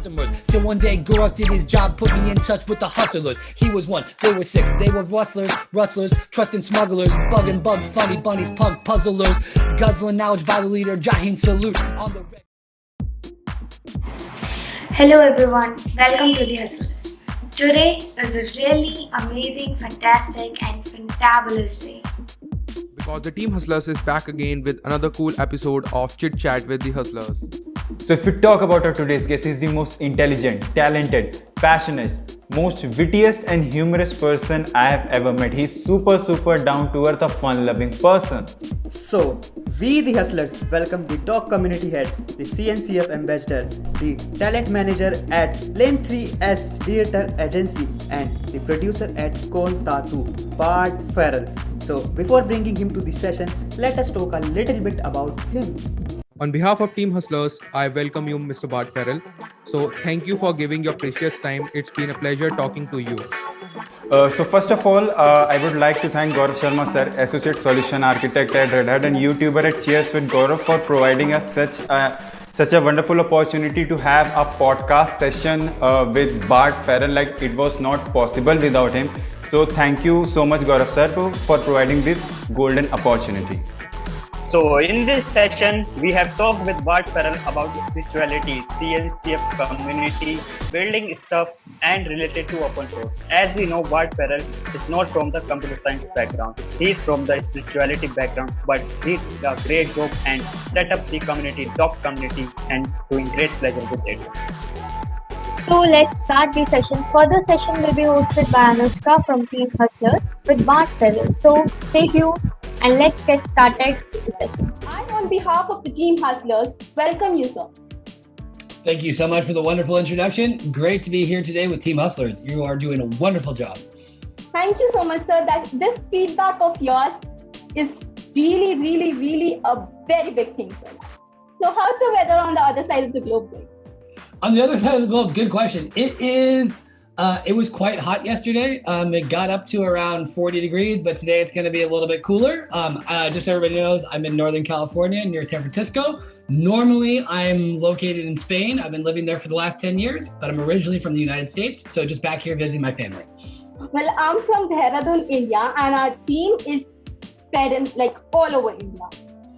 customers. Till one day Gaurav did his job, put me in touch with the hustlers. He was one, they were six, they were rustlers, trusting smugglers, bugging bugs, funny bunnies, punk puzzlers, guzzling knowledge by the leader, Jahin salute on the Hello everyone, welcome to the Hustlers. Today is a really amazing, fantastic and fantabulous day. Because the Team Hustlers is back again with another cool episode of Chit-Chat with the Hustlers. So if we talk about our today's guest, he's the most intelligent, talented, passionate, most wittiest and humorous person I have ever met. He's super down to earth, a fun-loving person. So, we the Hustlers welcome the DoK Community Head, the CNCF Ambassador, the Talent Manager at Lane 3S Theatre Agency and the producer at Kon Tatu, Bart Farrell. So, before bringing him to the session, let us talk a little bit about him. On behalf of Team Hustlers, I welcome you, Mr. Bart Farrell. So thank you for giving your precious time. It's been a pleasure talking to you. So first of all, I would like to thank Gaurav Sharma sir, Associate Solution Architect at Red Hat and YouTuber at Cheers with Gaurav for providing us such a wonderful opportunity to have a podcast session with Bart Farrell. Like, it was not possible without him. So thank you so much, Gaurav sir, for providing this golden opportunity. So in this session, we have talked with Bart Farrell about spirituality, CNCF community, building stuff and related to open source. As we know, Bart Farrell is not from the computer science background. He is from the spirituality background, but he did a great job and set up the community, DoK community, and doing great pleasure with it. So let's start the session. Further session will be hosted by Anushka from Team Hustler with Bart Farrell. So stay tuned and let's get started with the session. I, on behalf of the Team Hustlers, welcome you, sir. Thank you so much for the wonderful introduction. Great to be here today with Team Hustlers. You are doing a wonderful job. Thank you so much, sir. That this feedback of yours is really a very big thing, sir. So how's the weather on the other side of the globe going? On the other side of the globe, good question. It was quite hot yesterday. It got up to around 40 degrees, but today it's going to be a little bit cooler. Just so everybody knows, I'm in Northern California near San Francisco. Normally, I'm located in Spain. I've been living there for the last 10 years, but I'm originally from the United States. So just back here visiting my family. Well, I'm from Dehradun, India, and our team is spread in all over India.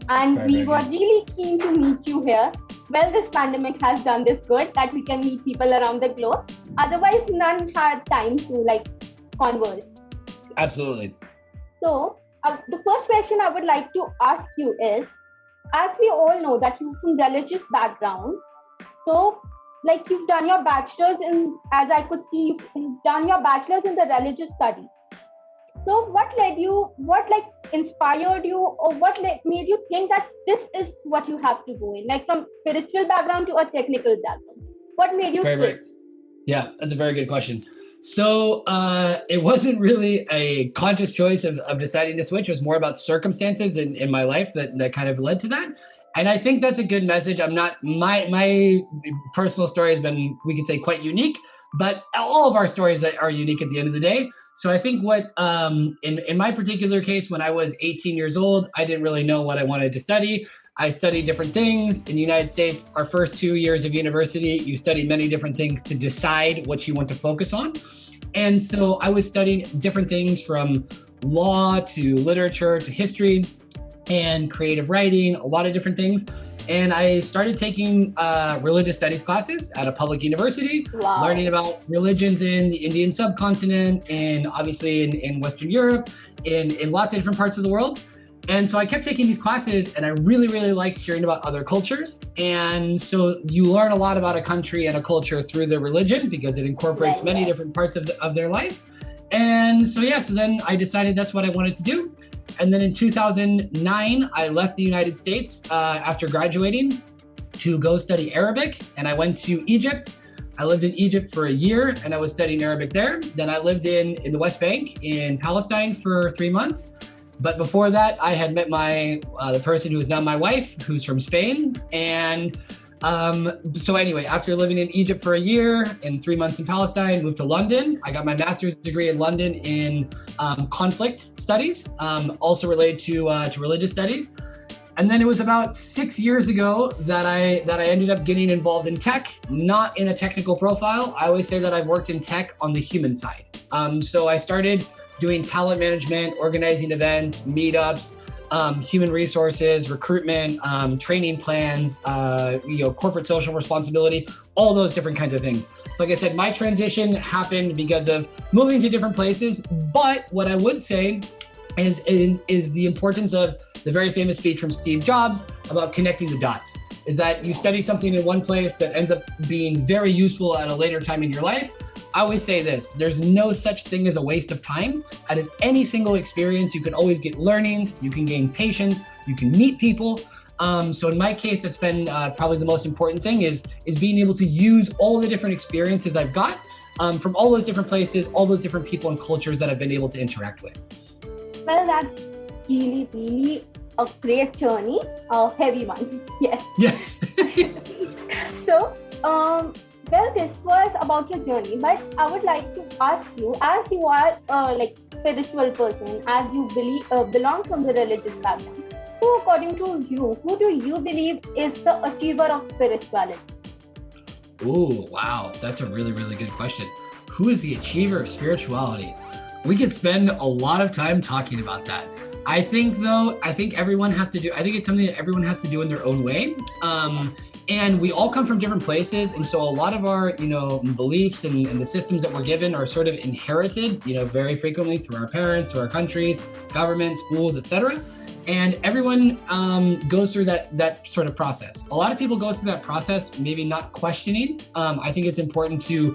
And we were really keen to meet you here. Well, this pandemic has done this good that we can meet people around the globe. Otherwise, none had time to converse. Absolutely. So, the first question I would like to ask you is, as we all know that you're from religious background, so you've done your bachelor's in, as I could see, you've done your bachelor's in the religious studies. So what led you, inspired you, or what made you think that this is what you have to go in, from spiritual background to a technical background? What made you switch? Yeah, that's a very good question. So it wasn't really a conscious choice of deciding to switch. It was more about circumstances in my life that kind of led to that. And I think that's a good message. My personal story has been, we could say, quite unique, but all of our stories are unique at the end of the day. So I think what, in my particular case, when I was 18 years old, I didn't really know what I wanted to study. I studied different things. In the United States, our first 2 years of university, you study many different things to decide what you want to focus on. And so I was studying different things from law to literature to history and creative writing, a lot of different things. And I started taking religious studies classes at a public university, learning about religions in the Indian subcontinent and obviously in Western Europe, in lots of different parts of the world. And so I kept taking these classes and I really liked hearing about other cultures. And so you learn a lot about a country and a culture through their religion because it incorporates many different parts of their life. And so then I decided that's what I wanted to do. And then in 2009, I left the United States after graduating to go study Arabic. And I went to Egypt. I lived in Egypt for a year and I was studying Arabic there. Then I lived in the West Bank in Palestine for 3 months. But before that, I had met the person who is now my wife, who's from Spain. And so anyway, after living in Egypt for a year and 3 months in Palestine, moved to London. I got my master's degree in London in conflict studies, also related to religious studies. And then it was about 6 years ago that I ended up getting involved in tech, not in a technical profile. I always say that I've worked in tech on the human side. So I started doing talent management, organizing events, meetups, human resources, recruitment, training plans, corporate social responsibility, all those different kinds of things. So like I said, my transition happened because of moving to different places. But what I would say is the importance of the very famous speech from Steve Jobs about connecting the dots, is that you study something in one place that ends up being very useful at a later time in your life. I always say this, there's no such thing as a waste of time. Out of any single experience, you can always get learnings, you can gain patience, you can meet people. So in my case, it's been probably the most important thing is being able to use all the different experiences I've got from all those different places, all those different people and cultures that I've been able to interact with. Well, that's really, really a great journey, a heavy one. Yes. Yes. So, well, this was about your journey, but I would like to ask you, as you are like spiritual person, as you belong from the religious background, who, according to you, who do you believe is the achiever of spirituality? Oh, wow. That's a really, really good question. Who is the achiever of spirituality? We could spend a lot of time talking about that. I think everyone has to do, I think it's something that everyone has to do in their own way. And we all come from different places. And so a lot of our, beliefs and the systems that we're given are sort of inherited, very frequently through our parents, through our countries, government, schools, etc. And everyone goes through that sort of process. A lot of people go through that process, maybe not questioning. I think it's important to,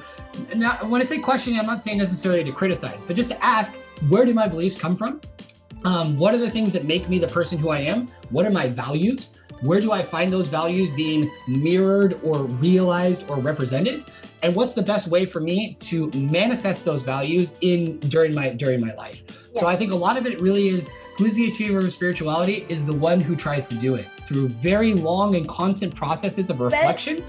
when I say questioning, I'm not saying necessarily to criticize, but just to ask, where do my beliefs come from? What are the things that make me the person who I am? What are my values? Where do I find those values being mirrored or realized or represented? And what's the best way for me to manifest those values during my life? Yes. So I think a lot of it really is, who's the achiever of spirituality is the one who tries to do it through very long and constant processes of reflection.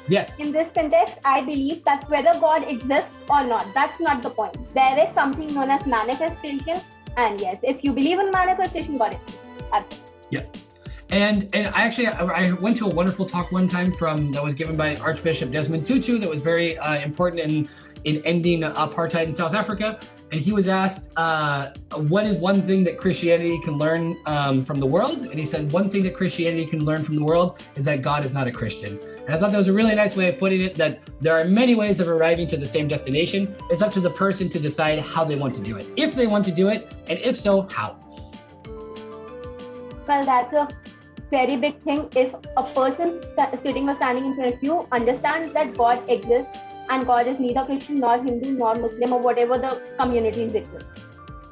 Yes. In this context, I believe that whether God exists or not, that's not the point. There is something known as manifestation. And yes, if you believe in manifestation, God exists. Absolutely. Yeah. And I went to a wonderful talk one time that was given by Archbishop Desmond Tutu that was very important in ending apartheid in South Africa. And he was asked, what is one thing that Christianity can learn from the world? And he said, one thing that Christianity can learn from the world is that God is not a Christian. And I thought that was a really nice way of putting it, that there are many ways of arriving to the same destination. It's up to the person to decide how they want to do it, if they want to do it, and if so, how. Well, that's a very big thing. If a person sitting or standing in front of you understands that God exists, and God is neither Christian nor Hindu nor Muslim or whatever the communities exist.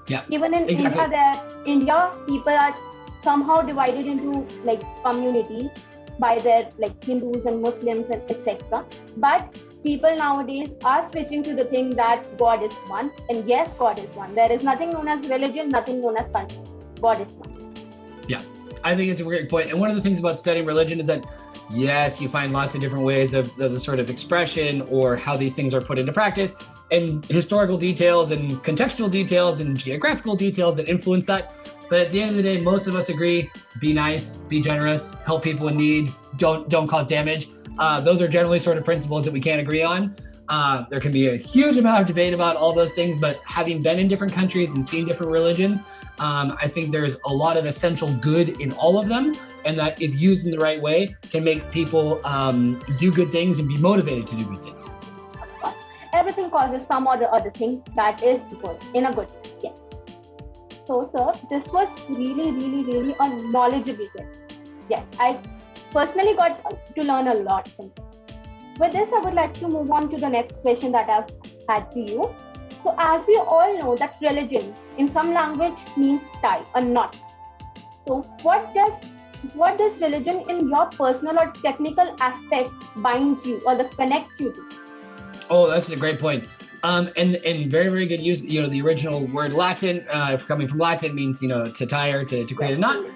Yeah. Even in India, people are somehow divided into like communities by their like Hindus and Muslims and etc. But people nowadays are switching to the thing that God is one, and yes, God is one. There is nothing known as religion, nothing known as country. God is one. Yeah, I think it's a great point. And one of the things about studying religion is that yes, you find lots of different ways of the sort of expression or how these things are put into practice, and historical details and contextual details and geographical details that influence that. But at the end of the day, most of us agree, be nice, be generous, help people in need, don't cause damage. Those are generally sort of principles that we can't agree on. There can be a huge amount of debate about all those things, but having been in different countries and seen different religions, I think there's a lot of essential good in all of them, and that if used in the right way, can make people do good things and be motivated to do good things. Everything causes some or the other thing that is good, in a good way, yes. So, sir, this was really, really, really a knowledgeable guest. Yes, I personally got to learn a lot from you. With this, I would like to move on to the next question that I've had for you. So, as we all know that religion in some language means tie, a knot. So, what does religion in your personal or technical aspect binds you or connects you to? Oh, that's a great point. And very, very good use. The original word Latin, if coming from Latin, means to tie or to create a knot.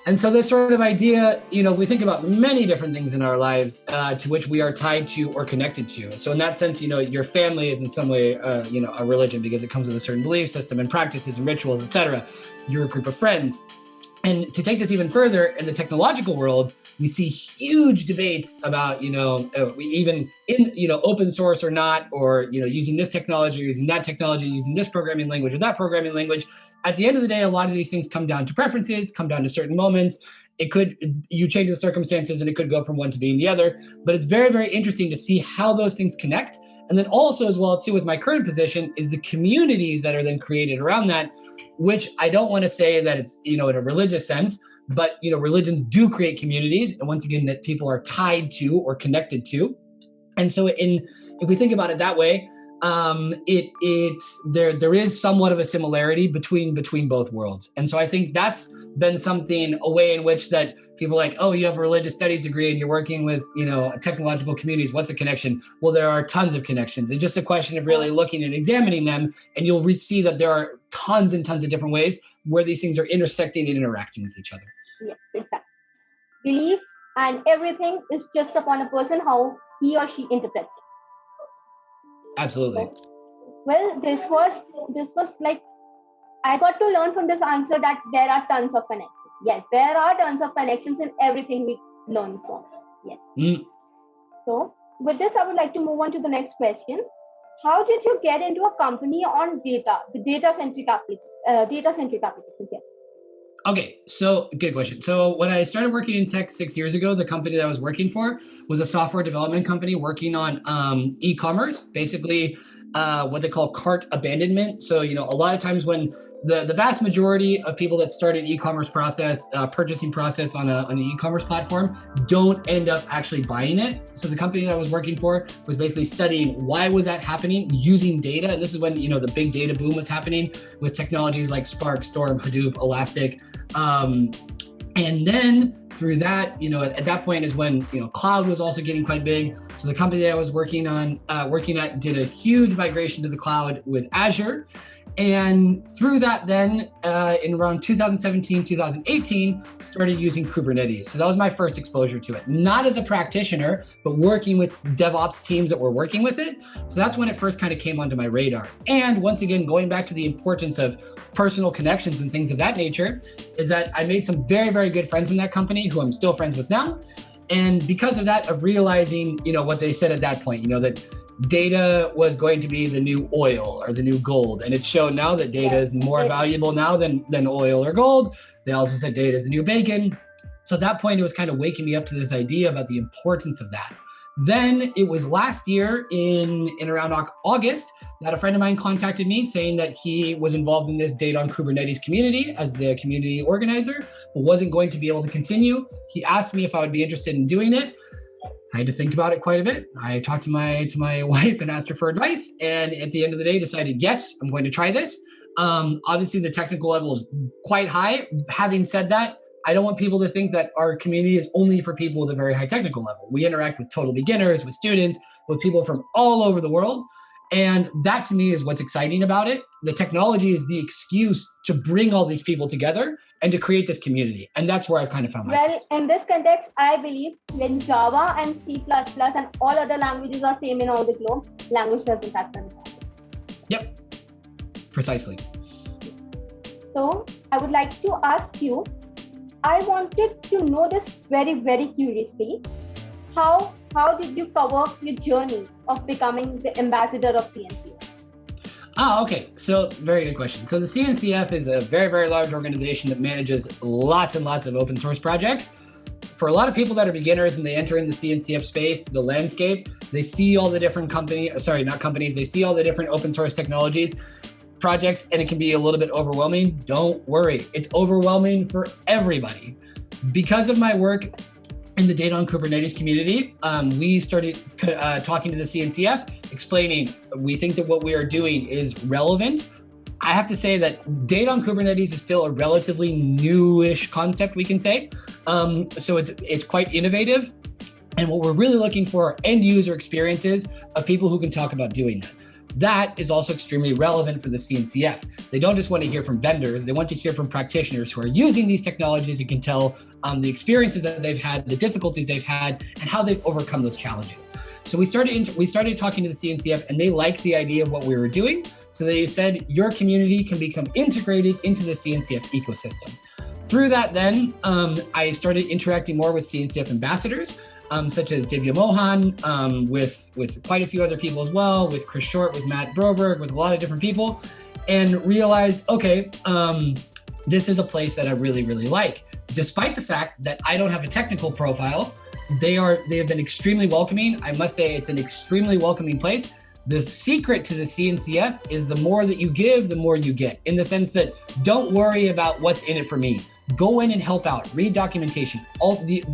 And so this sort of idea, if we think about many different things in our lives to which we are tied to or connected to. So in that sense, your family is in some way, a religion because it comes with a certain belief system and practices and rituals, etc. Your group of friends. And to take this even further, in the technological world, we see huge debates about, even in, open source or not, or, using this technology, or using that technology, using this programming language or that programming language. At the end of the day, a lot of these things come down to preferences, come down to certain moments. You change the circumstances and it could go from one to being the other, but it's very, very interesting to see how those things connect. And then also as well too, with my current position, is the communities that are then created around that, which I don't want to say that it's, in a religious sense, but, religions do create communities. And once again, that people are tied to or connected to. And so if we think about it that way, there is somewhat of a similarity between both worlds. And so I think that's been something, a way in which that people are like, oh, you have a religious studies degree and you're working with, technological communities. What's a connection? Well, there are tons of connections. It's just a question of really looking and examining them. And you'll see that there are tons and tons of different ways where these things are intersecting and interacting with each other. Yes, exactly. Beliefs and everything is just upon a person, how he or she interprets it. Absolutely. Well, this was like, I got to learn from this answer that there are tons of connections. Yes, there are tons of connections in everything we learn from. Yes. So with this, I would like to move on to the next question. How did you get into a company on data, the data-centric applications? Yes. Okay, so good question. So when I started working in tech 6 years ago, the company that I was working for was a software development company working on e-commerce, basically what they call cart abandonment. So, a lot of times when the vast majority of people that start an e-commerce process, purchasing process on an e-commerce platform don't end up actually buying it. So the company that I was working for was basically studying why was that happening using data. And this is when, the big data boom was happening with technologies like Spark, Storm, Hadoop, Elastic. And then through that, at that point is when, cloud was also getting quite big. So the company that I was working at did a huge migration to the cloud with Azure. And through that then, in around 2017, 2018, started using Kubernetes. So that was my first exposure to it. Not as a practitioner, but working with DevOps teams that were working with it. So that's when it first kind of came onto my radar. And once again, going back to the importance of personal connections and things of that nature, is that I made some very, very good friends in that company who I'm still friends with now. And because of that, of realizing, what they said at that point, that data was going to be the new oil or the new gold. And it showed now that data is more valuable now than oil or gold. They also said data is the new bacon. So at that point, it was kind of waking me up to this idea about the importance of that. Then it was last year in around August that a friend of mine contacted me saying that he was involved in this Data on Kubernetes community as the community organizer, but wasn't going to be able to continue. He asked me if I would be interested in doing it. I had to think about it quite a bit. I talked to my wife and asked her for advice. And at the end of the day, decided, yes, I'm going to try this. Obviously, the technical level is quite high. Having said that, I don't want people to think that our community is only for people with a very high technical level. We interact with total beginners, with students, with people from all over the world. And that to me is what's exciting about it. The technology is the excuse to bring all these people together and to create this community. And that's where I've kind of found my place. In this context, I believe when Java and C++ and all other languages are same in all the globe, language doesn't have to. Yep, precisely. So I would like to ask you, I wanted to know this very, very curiously. How did you cover your journey of becoming the ambassador of CNCF? Okay. So very good question. So the CNCF is a very, very large organization that manages lots and lots of open source projects. For a lot of people that are beginners and they enter in the CNCF space, the landscape, they see all the different they see all the different open source technologies, projects, and it can be a little bit overwhelming. Don't worry. It's overwhelming for everybody. Because of my work in the Data on Kubernetes community, we started talking to the CNCF, explaining we think that what we are doing is relevant. I have to say that Data on Kubernetes is still a relatively newish concept, we can say. So it's quite innovative. And what we're really looking for are end user experiences of people who can talk about doing that. That is also extremely relevant for the CNCF. They don't just want to hear from vendors, they want to hear from practitioners who are using these technologies and can tell the experiences that they've had, the difficulties they've had, and how they've overcome those challenges. So we started talking to the CNCF, and they liked the idea of what we were doing. So they said, your community can become integrated into the CNCF ecosystem. Through that then, I started interacting more with CNCF ambassadors, such as Divya Mohan, with quite a few other people as well, with Chris Short, with Matt Broberg, with a lot of different people, and realized, okay, this is a place that I really, really like. Despite the fact that I don't have a technical profile, they have been extremely welcoming. I must say it's an extremely welcoming place. The secret to the CNCF is the more that you give, the more you get, in the sense that don't worry about what's in it for me. Go in and help out, read documentation.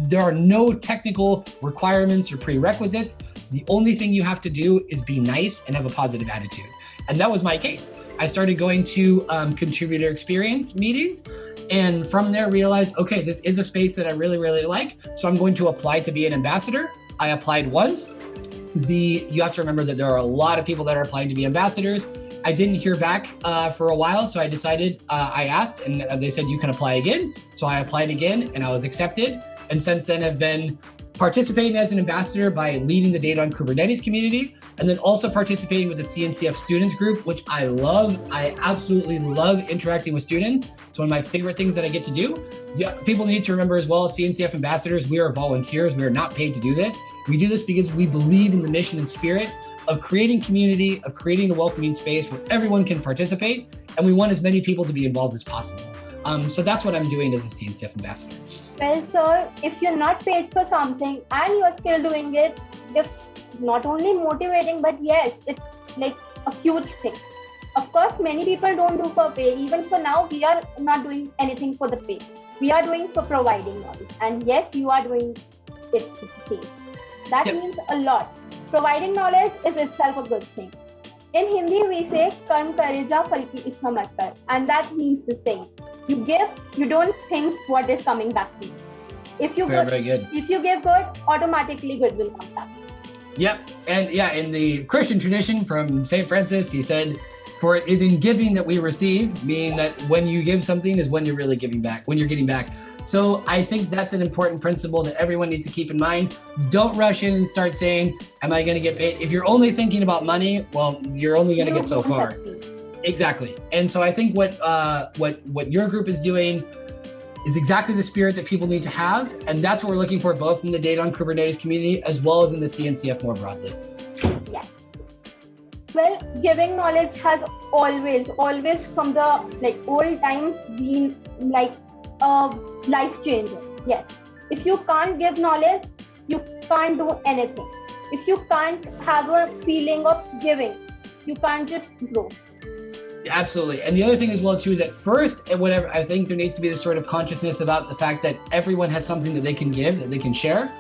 There are no technical requirements or prerequisites. The only thing you have to do is be nice and have a positive attitude. And that was my case. I started going to contributor experience meetings, and from there realized, okay, this is a space that I really, really like. So I'm going to apply to be an ambassador. I applied once. You have to remember that there are a lot of people that are applying to be ambassadors. I didn't hear back for a while, so I decided, I asked, and they said you can apply again. So I applied again, and I was accepted. And since then have been participating as an ambassador by leading the Data on Kubernetes community, and then also participating with the CNCF students group, which I love. I absolutely love interacting with students. It's one of my favorite things that I get to do. Yeah, people need to remember as well, CNCF ambassadors, we are volunteers. We are not paid to do this. We do this because we believe in the mission and spirit of creating community, of creating a welcoming space where everyone can participate, and we want as many people to be involved as possible. So that's what I'm doing as a CNCF ambassador. Well, sir, if you're not paid for something and you're still doing it, it's not only motivating, but yes, it's like a huge thing. Of course, many people don't do for pay. Even for now, we are not doing anything for the pay. We are doing for providing knowledge. And yes, you are doing it for the pay. That means a lot. Providing knowledge is itself a good thing. In Hindi, we say, Karm kare ja, phal ki iccha mat kar. And that means the same. You give, you don't think what is coming back to you. If you very good. If you give good, automatically good will come back. Yep. And yeah, in the Christian tradition from St. Francis, he said, for it is in giving that we receive, meaning that when you give something is when you're really giving back, when you're getting back. So I think that's an important principle that everyone needs to keep in mind. Don't rush in and start saying, am I going to get paid? If you're only thinking about money, well, you're only going to get so far. Exactly. And so I think what your group is doing is exactly the spirit that people need to have. And that's what we're looking for both in the Data on Kubernetes community as well as in the CNCF more broadly. Yes. Well, giving knowledge has always from the old times been like a life changer. Yes. If you can't give knowledge, you can't do anything. If you can't have a feeling of giving, you can't just grow. Absolutely. And the other thing as well too is at first, whatever, I think there needs to be this sort of consciousness about the fact that everyone has something that they can give, that they can share,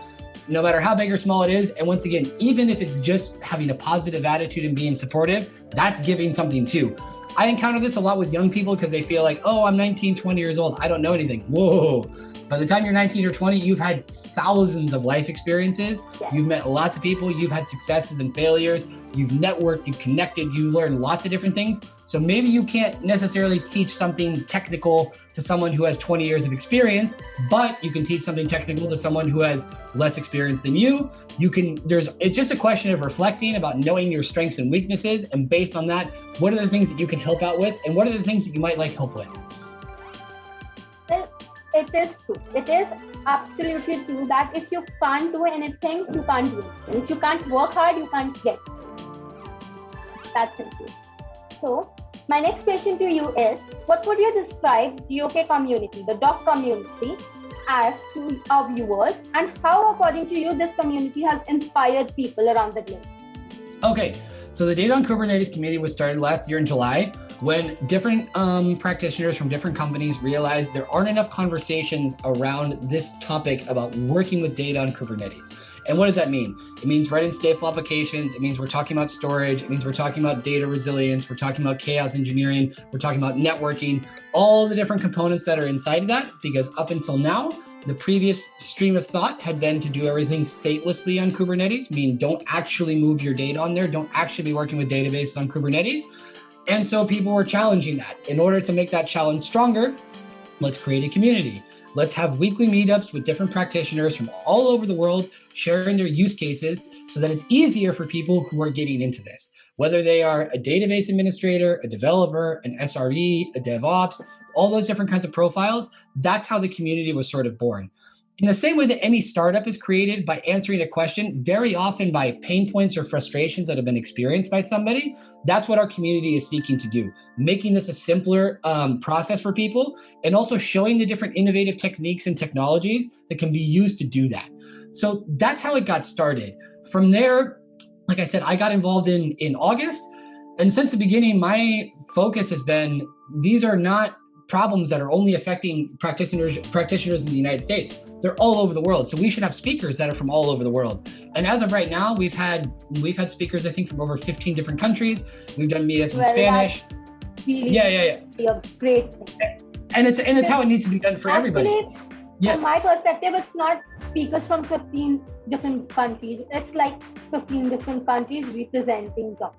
no matter how big or small it is. And once again, even if it's just having a positive attitude and being supportive, that's giving something too. I encounter this a lot with young people because they feel like, oh, I'm 19, 20 years old. I don't know anything. Whoa. By the time you're 19 or 20, you've had thousands of life experiences. Yes. You've met lots of people. You've had successes and failures. You've networked, you've connected, you learned lots of different things. So maybe you can't necessarily teach something technical to someone who has 20 years of experience, but you can teach something technical to someone who has less experience than you. It's just a question of reflecting about knowing your strengths and weaknesses. And based on that, what are the things that you can help out with? And what are the things that you might like help with? Well, it is true. It is absolutely true that if you can't do anything, you can't do anything. If you can't work hard, you can't get. That's simple. So, my next question to you is, what would you describe DoK community, the DoK community, as to our viewers, and how, according to you, this community has inspired people around the globe? Okay, so the Data on Kubernetes community was started last year in July when different practitioners from different companies realized there aren't enough conversations around this topic about working with data on Kubernetes. And what does that mean? It means writing stateful applications. It means we're talking about storage. It means we're talking about data resilience. We're talking about chaos engineering. We're talking about networking, all the different components that are inside of that, because up until now, the previous stream of thought had been to do everything statelessly on Kubernetes, meaning don't actually move your data on there. Don't actually be working with databases on Kubernetes. And so people were challenging that. In order to make that challenge stronger, let's create a community. Let's have weekly meetups with different practitioners from all over the world sharing their use cases so that it's easier for people who are getting into this. Whether they are a database administrator, a developer, an SRE, a DevOps, all those different kinds of profiles. That's how the community was sort of born. In the same way that any startup is created by answering a question, very often by pain points or frustrations that have been experienced by somebody, that's what our community is seeking to do, making this a simpler process for people, and also showing the different innovative techniques and technologies that can be used to do that. So that's how it got started. From there, like I said, I got involved in August. And since the beginning, my focus has been, these are not problems that are only affecting practitioners in the United States. They're all over the world. So we should have speakers that are from all over the world. And as of right now, we've had speakers, I think, from over 15 different countries. We've done meetups in Spanish. Really Yeah. Great. And it's how it needs to be done for everybody. Yes. From my perspective, it's not speakers from 15 different countries. It's like 15 different countries representing DoK.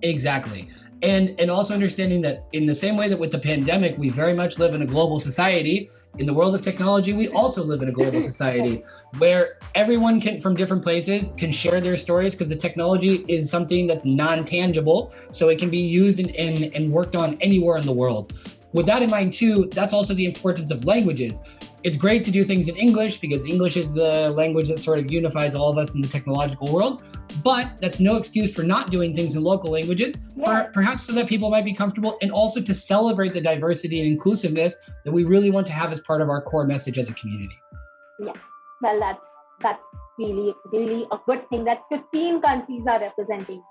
Exactly. And also understanding that in the same way that with the pandemic, we very much live in a global society. In the world of technology, we also live in a global society where everyone from different places can share their stories, because the technology is something that's non-tangible. So it can be used and worked on anywhere in the world. With that in mind too, that's also the importance of languages. It's great to do things in English because English is the language that sort of unifies all of us in the technological world. But that's no excuse for not doing things in local languages, perhaps so that people might be comfortable, and also to celebrate the diversity and inclusiveness that we really want to have as part of our core message as a community. Yeah, well, that's really, really a good thing that 15 countries are representing.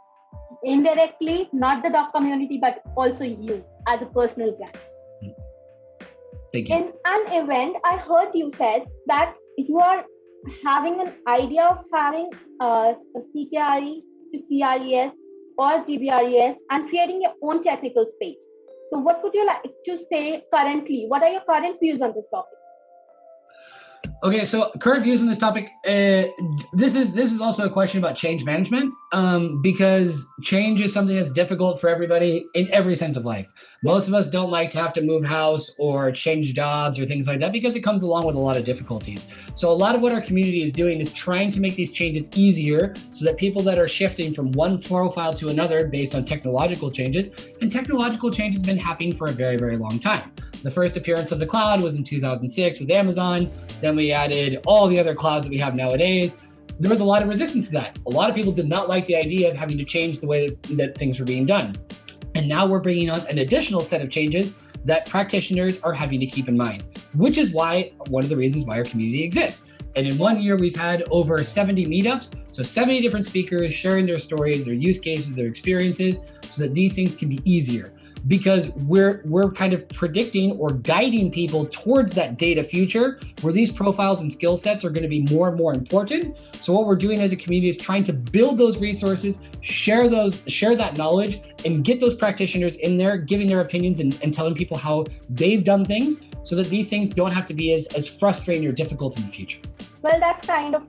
Indirectly, not the DoK community, but also you as a personal brand. Thank you. In an event, I heard you said that you are having an idea of having a CKRE to CRES or GBRES and creating your own technical space. So what would you like to say currently? What are your current views on this topic? Okay, so current views on this topic. This is also a question about change management, because change is something that's difficult for everybody in every sense of life. Most of us don't like to have to move house or change jobs or things like that because it comes along with a lot of difficulties. So a lot of what our community is doing is trying to make these changes easier so that people that are shifting from one profile to another based on technological changes, and technological change has been happening for a very, very long time. The first appearance of the cloud was in 2006 with Amazon. Then we added all the other clouds that we have nowadays. There was a lot of resistance to that. A lot of people did not like the idea of having to change the way that things were being done. And now we're bringing on an additional set of changes that practitioners are having to keep in mind, which is why one of the reasons why our community exists. And in 1 year, we've had over 70 meetups. So 70 different speakers sharing their stories, their use cases, their experiences, so that these things can be easier. Because we're kind of predicting or guiding people towards that data future where these profiles and skill sets are going to be more and more important. So what we're doing as a community is trying to build those resources, share that knowledge, and get those practitioners in there, giving their opinions and telling people how they've done things so that these things don't have to be as frustrating or difficult in the future. Well, that's kind of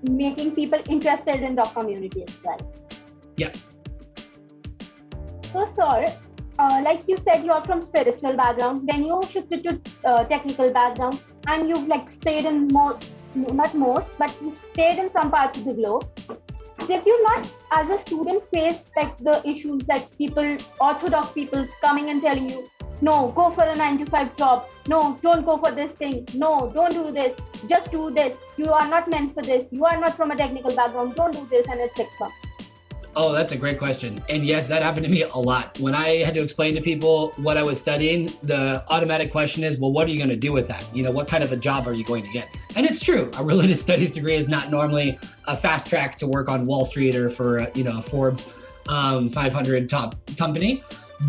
making people interested in DoK community as well. Yeah. So, sir, like you said, you're from spiritual background, then you shifted to technical background, and you've stayed in not most, but you stayed in some parts of the globe. Did you not, as a student, face the issues that orthodox people coming and telling you, no, go for a 9-to-5 job, no, don't go for this thing, no, don't do this, just do this, you are not meant for this, you are not from a technical background, don't do this, and etc. Oh, that's a great question. And yes, that happened to me a lot. When I had to explain to people what I was studying, the automatic question is, well, what are you going to do with that? What kind of a job are you going to get? And it's true. A religious studies degree is not normally a fast track to work on Wall Street or for, a Forbes 500 top company.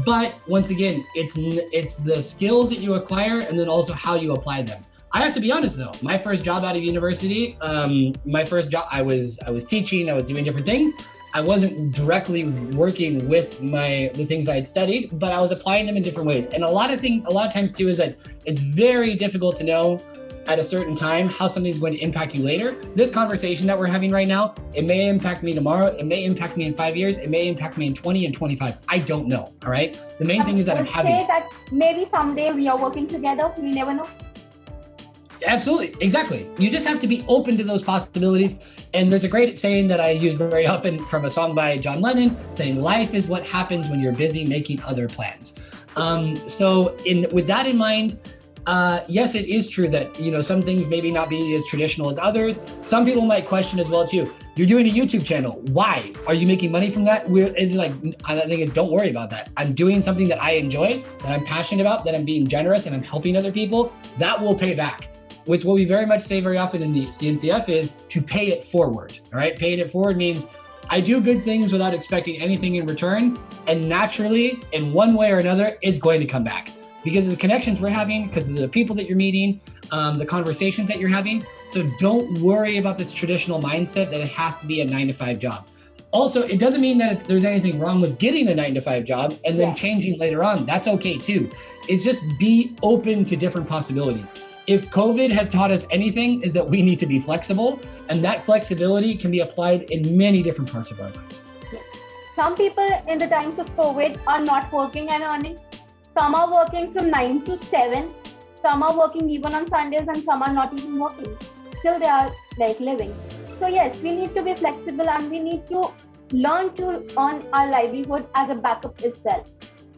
But once again, it's the skills that you acquire and then also how you apply them. I have to be honest though, my first job out of university, I was teaching, I was doing different things. I wasn't directly working with the things I had studied, but I was applying them in different ways. And a lot of times too is that it's very difficult to know at a certain time how something's going to impact you later. This conversation that we're having right now, it may impact me tomorrow, it may impact me in 5 years, it may impact me in 20 and 25. I don't know, all right? The main thing is that I'm having say that maybe someday we are working together, we never know. Absolutely, exactly. You just have to be open to those possibilities. And there's a great saying that I use very often from a song by John Lennon saying, life is what happens when you're busy making other plans. So with that in mind, yes, it is true that, some things maybe not be as traditional as others. Some people might question as well too. You're doing a YouTube channel. Why? Are you making money from that? The thing is, don't worry about that. I'm doing something that I enjoy, that I'm passionate about, that I'm being generous and I'm helping other people. That will pay back. Which what we very much say very often in the CNCF is to pay it forward. All right, paying it forward means I do good things without expecting anything in return, and naturally, in one way or another, it's going to come back because of the connections we're having, because of the people that you're meeting, the conversations that you're having. So don't worry about this traditional mindset that it has to be a 9-to-5 job. Also, it doesn't mean that there's anything wrong with getting a 9-to-5 job and then changing later on. That's okay too. It's just be open to different possibilities. If COVID has taught us anything, is that we need to be flexible, and that flexibility can be applied in many different parts of our lives. Some people in the times of COVID are not working and earning. Some are working from 9 to 7. Some are working even on Sundays, and some are not even working. Still they are living. So yes, we need to be flexible, and we need to learn to earn our livelihood as a backup itself.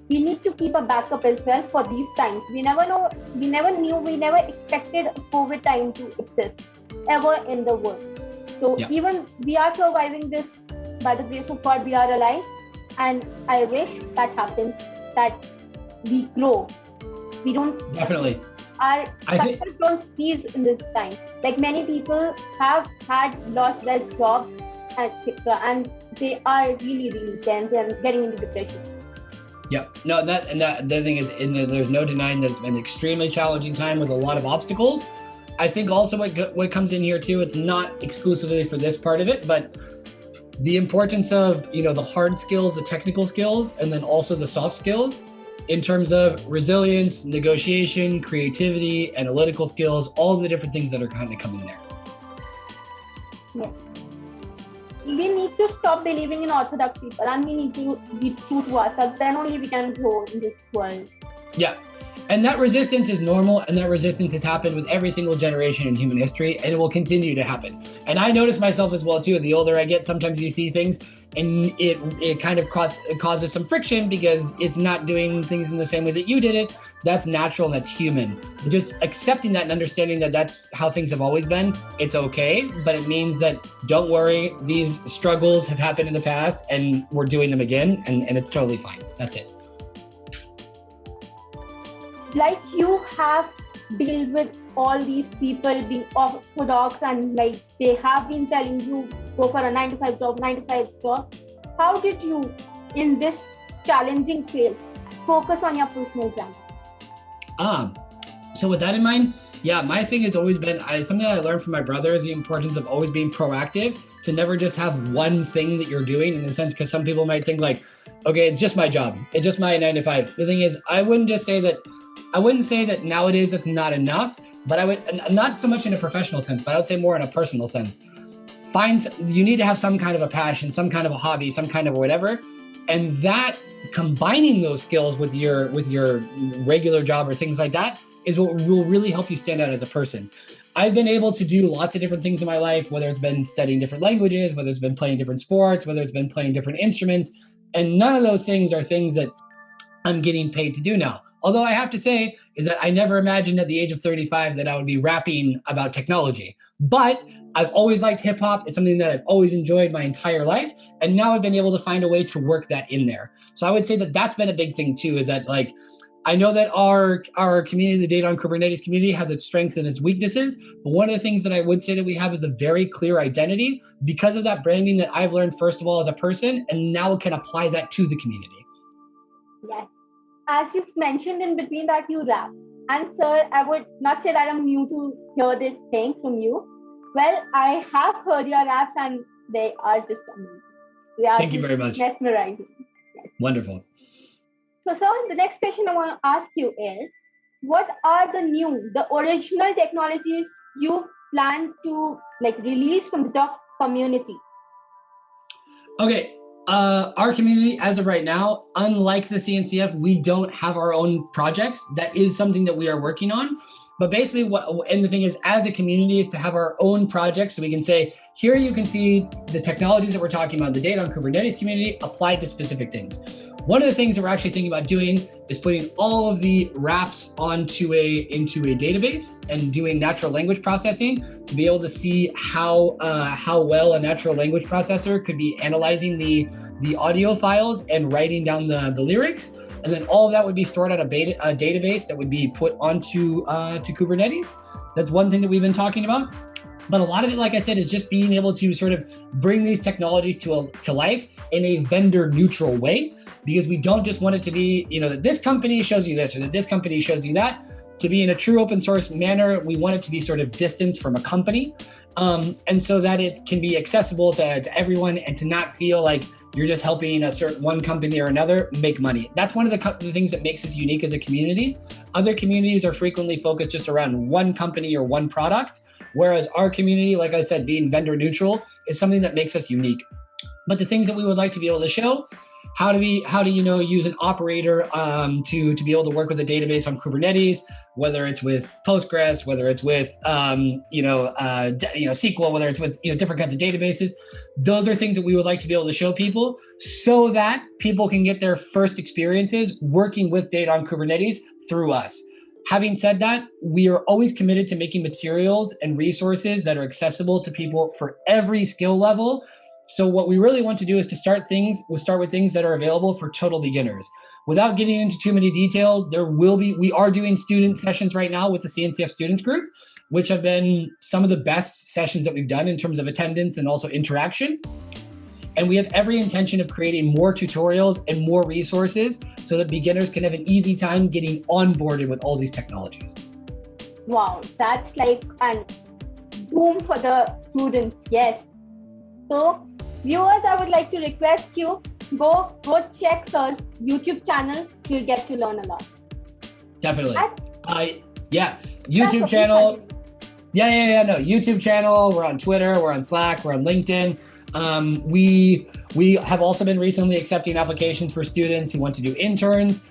We need to keep a backup as well for these times. We never expected a COVID time to exist ever in the world. So even we are surviving this by the grace of God, we are alive. And I wish that happens, that we grow. We don't definitely. Our success don't cease in this time. Like many people have lost their jobs, etc., and they are really, really tense and getting into depression. Yeah, no, the thing is, there's no denying that it's been an extremely challenging time with a lot of obstacles. I think also what comes in here too, it's not exclusively for this part of it, but the importance of, the hard skills, the technical skills, and then also the soft skills in terms of resilience, negotiation, creativity, analytical skills, all the different things that are kind of coming there. Yeah. We need to stop believing in orthodox people, and we need to be true to ourselves. Then only we can grow in this world. Yeah. And that resistance is normal, and that resistance has happened with every single generation in human history, and it will continue to happen. And I notice myself as well too. The older I get, sometimes you see things and it kind of causes some friction because it's not doing things in the same way that you did it. That's natural and that's human. Just accepting that and understanding that that's how things have always been, it's okay, but it means that don't worry, these struggles have happened in the past and we're doing them again, and it's totally fine. That's it. Like you have dealt with all these people being orthodox, and like they have been telling you go for a 9-to-5 job. How did you, in this challenging phase, focus on your personal brand? So with that in mind, my thing has always been, something that I learned from my brother is the importance of always being proactive, to never just have one thing that you're doing, in the sense, because some people might think like, okay, it's just my job. It's just my 9-to-5. The thing is, I wouldn't say that nowadays it's not enough, but I would, not so much in a professional sense, but I would say more in a personal sense. You need to have some kind of a passion, some kind of a hobby, some kind of whatever. And that, combining those skills with your regular job or things like that, is what will really help you stand out as a person. I've been able to do lots of different things in my life, whether it's been studying different languages, whether it's been playing different sports, whether it's been playing different instruments. And none of those things are things that I'm getting paid to do now. Although I have to say is that I never imagined at the age of 35 that I would be rapping about technology. But I've always liked hip hop. It's something that I've always enjoyed my entire life. And now I've been able to find a way to work that in there. So I would say that that's been a big thing too, is that like, I know that our community, the Data on Kubernetes community, has its strengths and its weaknesses. But one of the things that I would say that we have is a very clear identity because of that branding that I've learned, first of all, as a person, and now can apply that to the community. Yes. As you've mentioned in between that you rap. And sir, I would not say that I'm new to hear this thing from you. Well, I have heard your raps and they are just amazing. Thank you very much. Mesmerizing. Yes. Wonderful. So sir, the next question I want to ask you is, what are the original technologies you plan to release from the DoK community? Okay. Our community, as of right now, unlike the CNCF, we don't have our own projects. That is something that we are working on. But basically, and the thing is, as a community, is to have our own projects, so we can say, here you can see the technologies that we're talking about, the Data on Kubernetes community applied to specific things. One of the things that we're actually thinking about doing is putting all of the wraps into a database and doing natural language processing to be able to see how well a natural language processor could be analyzing the audio files and writing down the lyrics. And then all of that would be stored on a database that would be put onto to Kubernetes. That's one thing that we've been talking about. But a lot of it, like I said, is just being able to sort of bring these technologies to life in a vendor neutral way, because we don't just want it to be, that this company shows you this or that this company shows you that. To be in a true open source manner, we want it to be sort of distant from a company. And so that it can be accessible to everyone and to not feel like you're just helping a certain one company or another make money. That's one of the things that makes us unique as a community. Other communities are frequently focused just around one company or one product, whereas our community, like I said, being vendor neutral is something that makes us unique. But the things that we would like to be able to show, how do use an operator to be able to work with a database on Kubernetes, whether it's with Postgres, whether it's with SQL, whether it's with different kinds of databases. Those are things that we would like to be able to show people so that people can get their first experiences working with data on Kubernetes through us. Having said that, we are always committed to making materials and resources that are accessible to people for every skill level. So what we really want to do is to start with things that are available for total beginners. Without getting into too many details, we are doing student sessions right now with the CNCF students group, which have been some of the best sessions that we've done in terms of attendance and also interaction. And we have every intention of creating more tutorials and more resources so that beginners can have an easy time getting onboarded with all these technologies. Wow, that's like a boom for the students, yes. So viewers, I would like to request you, go check Sir's YouTube channel. You'll get to learn a lot. Definitely. YouTube channel. YouTube channel. We're on Twitter. We're on Slack. We're on LinkedIn. We have also been recently accepting applications for students who want to do internships.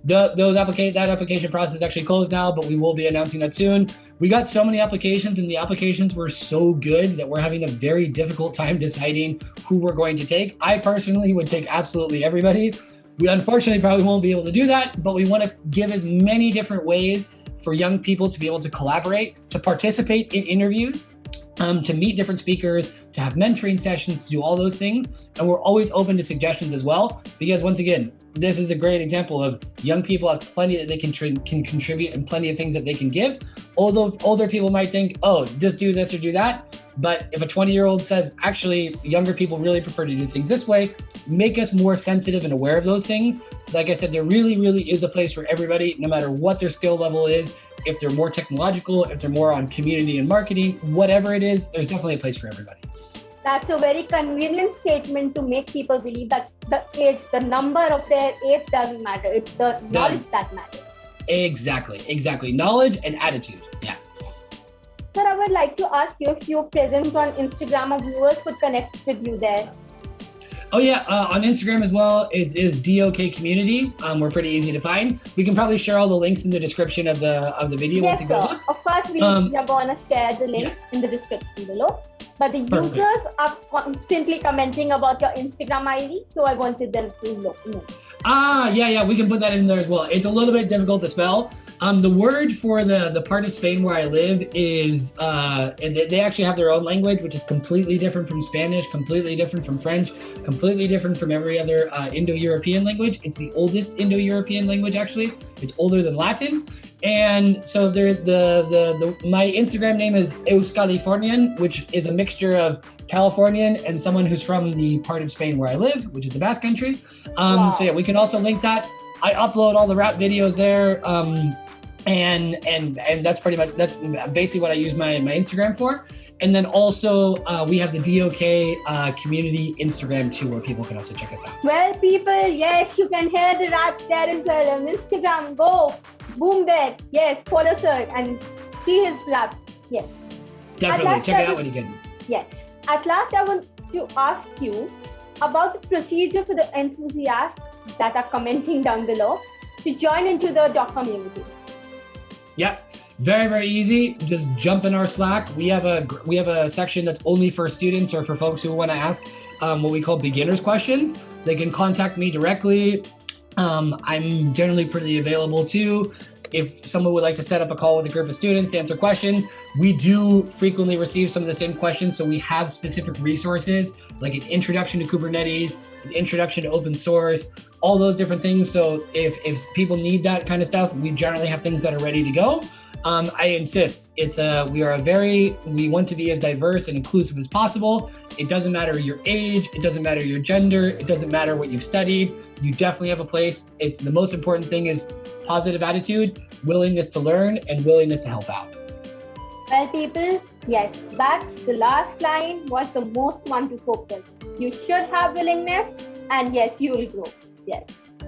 That application process actually closed now, but we will be announcing that soon. We got so many applications, and the applications were so good that we're having a very difficult time deciding who we're going to take. I personally would take absolutely everybody. We unfortunately probably won't be able to do that, but we want to give as many different ways for young people to be able to collaborate, to participate in interviews, to meet different speakers, to have mentoring sessions, to do all those things. And we're always open to suggestions as well, because once again, this is a great example of young people have plenty that they can contribute and plenty of things that they can give. Although older people might think, oh, just do this or do that. But if a 20-year-old says, actually, younger people really prefer to do things this way, make us more sensitive and aware of those things. Like I said, there really, really is a place for everybody, no matter what their skill level is. If they're more technological, if they're more on community and marketing, whatever it is, there's definitely a place for everybody. That's a very convenient statement to make people believe that the number of their age doesn't matter. It's the knowledge that matters. Exactly. Knowledge and attitude. Yeah. Sir, I would like to ask you if you're present on Instagram, or viewers could connect with you there. Oh yeah, on Instagram as well is DoK Community. We're pretty easy to find. We can probably share all the links in the description of the video once it goes up. Of course, we are gonna share the links in the description below. But the users are constantly commenting about your Instagram ID, so I wanted them to know. We can put that in there as well. It's a little bit difficult to spell. The word for the part of Spain where I live is, they actually have their own language, which is completely different from Spanish, completely different from French, completely different from every other Indo-European language. It's the oldest Indo-European language, actually. It's older than Latin. And so my Instagram name is Euscalifornian, which is a mixture of Californian and someone who's from the part of Spain where I live, which is the Basque Country. Wow. So yeah, we can also link that. I upload all the rap videos there. And that's basically what I use my Instagram for. And then also we have the DoK Community Instagram too, where people can also check us out. Well, people, yes, you can hear the raps there as well on Instagram. Go, boom there. Yes, follow Sir and see his raps. Yes. Definitely, check it out when you can. Yes. At last, I want to ask you about the procedure for the enthusiasts that are commenting down below to join into the DoK community. Yep. Very, very easy. Just jump in our Slack. We have a section that's only for students or for folks who want to ask what we call beginner's questions, they can contact me directly. I'm generally pretty available too. If someone would like to set up a call with a group of students to answer questions, we do frequently receive some of the same questions. So we have specific resources like an introduction to Kubernetes, an introduction to open source, all those different things. So if people need that kind of stuff, we generally have things that are ready to go. I insist, we want to be as diverse and inclusive as possible. It doesn't matter your age, it doesn't matter your gender, it doesn't matter what you've studied. You definitely have a place. It's the most important thing is positive attitude, willingness to learn, and willingness to help out. Well, people, yes, that's the last line was the most one to focus. You should have willingness, and yes, you will grow. Yes,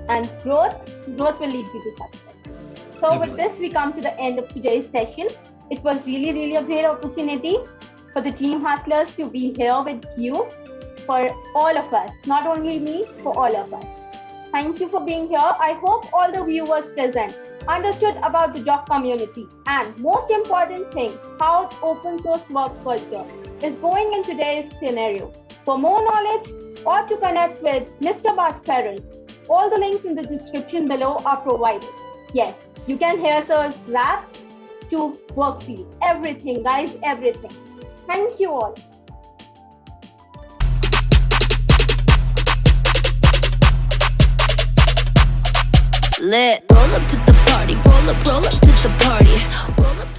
and growth will lead you to success. So Definitely. With this, we come to the end of today's session. It was really a great opportunity for the Team Hustlers to be here with you, for all of us, not only me, for all of us. Thank you for being here. I hope all the viewers present understood about the DoK community and most important thing, how open source work culture is going in today's scenario. For more knowledge or to connect with Mr. Bart Farrell, all the links in the description below are provided. Yes, you can hear sir's raps to work field. Everything, guys, everything. Thank you all. Lit. Roll up to the party, roll up to the party. Roll up